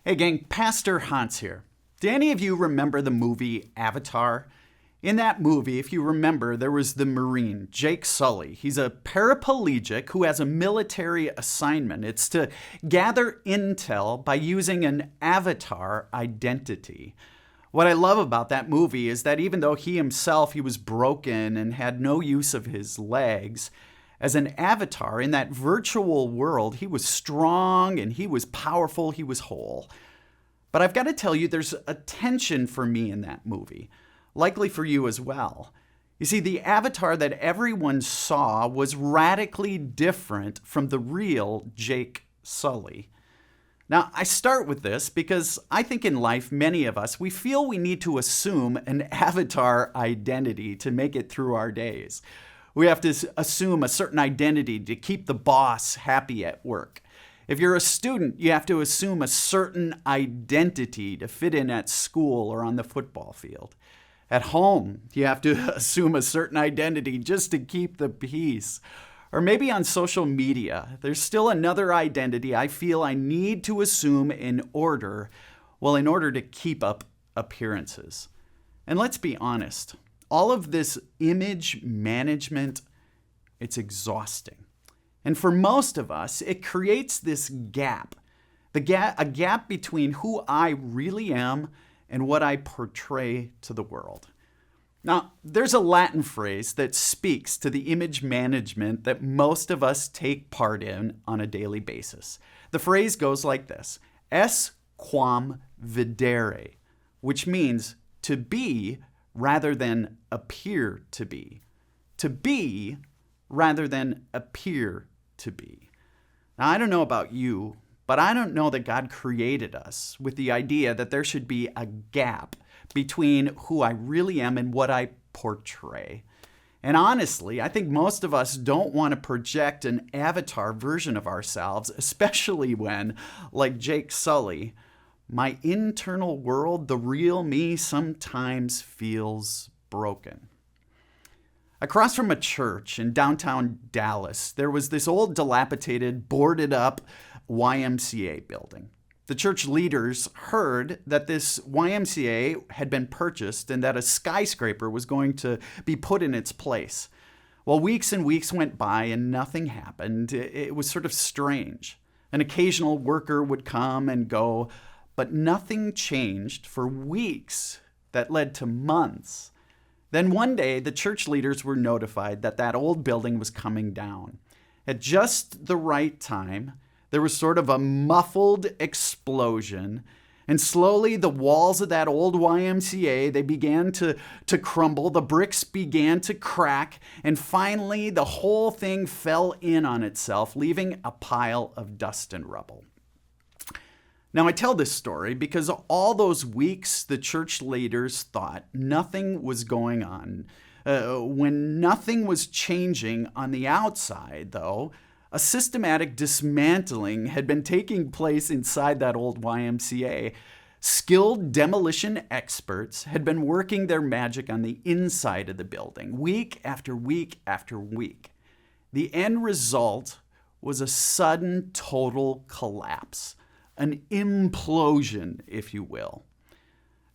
Hey gang, Pastor Hans here. Do any of you remember the movie Avatar? In that movie, if you remember, there was the Marine, Jake Sully. He's a paraplegic who has a military assignment. It's to gather intel by using an avatar identity. What I love about that movie is that even though he was broken and had no use of his legs, as an avatar in that virtual world, he was strong and he was powerful, he was whole. But I've got to tell you, there's a tension for me in that movie, likely for you as well. You see, the avatar that everyone saw was radically different from the real Jake Sully. Now, I start with this because I think in life, many of us, we feel we need to assume an avatar identity to make it through our days. We have to assume a certain identity to keep the boss happy at work. If you're a student, you have to assume a certain identity to fit in at school or on the football field. At home, you have to assume a certain identity just to keep the peace. Or maybe on social media, there's still another identity I feel I need to assume in order to keep up appearances. And let's be honest. All of this image management, it's exhausting. And for most of us, it creates this gap, a gap between who I really am and what I portray to the world. Now, there's a Latin phrase that speaks to the image management that most of us take part in on a daily basis. The phrase goes like this: es quam videre, which means to be rather than appear to be. To be rather than appear to be. Now, I don't know about you, but I don't know that God created us with the idea that there should be a gap between who I really am and what I portray. And honestly, I think most of us don't want to project an avatar version of ourselves, especially when, like Jake Sully, my internal world, the real me, sometimes feels broken. Across from a church in downtown Dallas, there was this old dilapidated, boarded up YMCA building. The church leaders heard that this YMCA had been purchased and that a skyscraper was going to be put in its place. Well, weeks and weeks went by and nothing happened. It was sort of strange. An occasional worker would come and go, but nothing changed for weeks that led to months. Then one day, the church leaders were notified that that old building was coming down. At just the right time, there was sort of a muffled explosion, and slowly the walls of that old YMCA, they began to crumble, the bricks began to crack, and finally the whole thing fell in on itself, leaving a pile of dust and rubble. Now, I tell this story because all those weeks the church leaders thought nothing was going on. When nothing was changing on the outside, though, a systematic dismantling had been taking place inside that old YMCA. Skilled demolition experts had been working their magic on the inside of the building, week after week after week. The end result was a sudden total collapse. An implosion, if you will.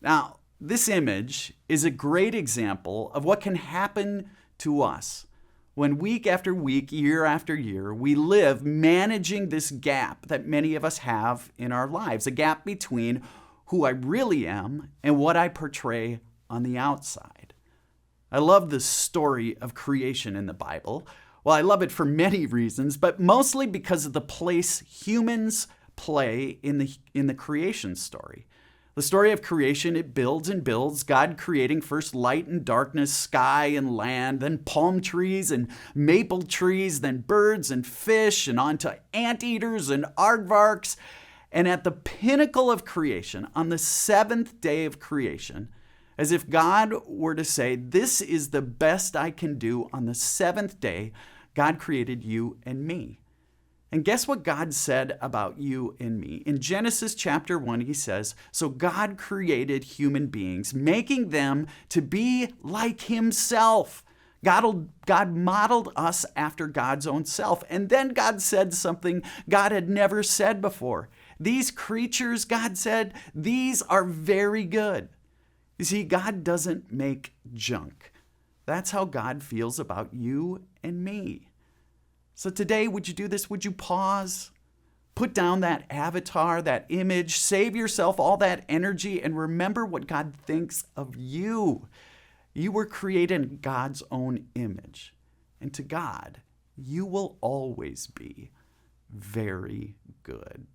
Now, this image is a great example of what can happen to us when week after week, year after year, we live managing this gap that many of us have in our lives, a gap between who I really am and what I portray on the outside. I love the story of creation in the Bible. Well, I love it for many reasons, but mostly because of the place humans play in the creation story. The story of creation, it builds and builds, God creating first light and darkness, sky and land, then palm trees and maple trees, then birds and fish, and on to anteaters and aardvarks. And at the pinnacle of creation, on the seventh day of creation, as if God were to say, this is the best I can do on the seventh day, God created you and me. And guess what God said about you and me? In Genesis chapter 1, he says, so God created human beings, making them to be like himself. God modeled us after God's own self. And then God said something God had never said before. These creatures, God said, these are very good. You see, God doesn't make junk. That's how God feels about you and me. So today, would you do this? Would you pause? Put down that avatar, that image, save yourself all that energy, and remember what God thinks of you. You were created in God's own image. And to God, you will always be very good.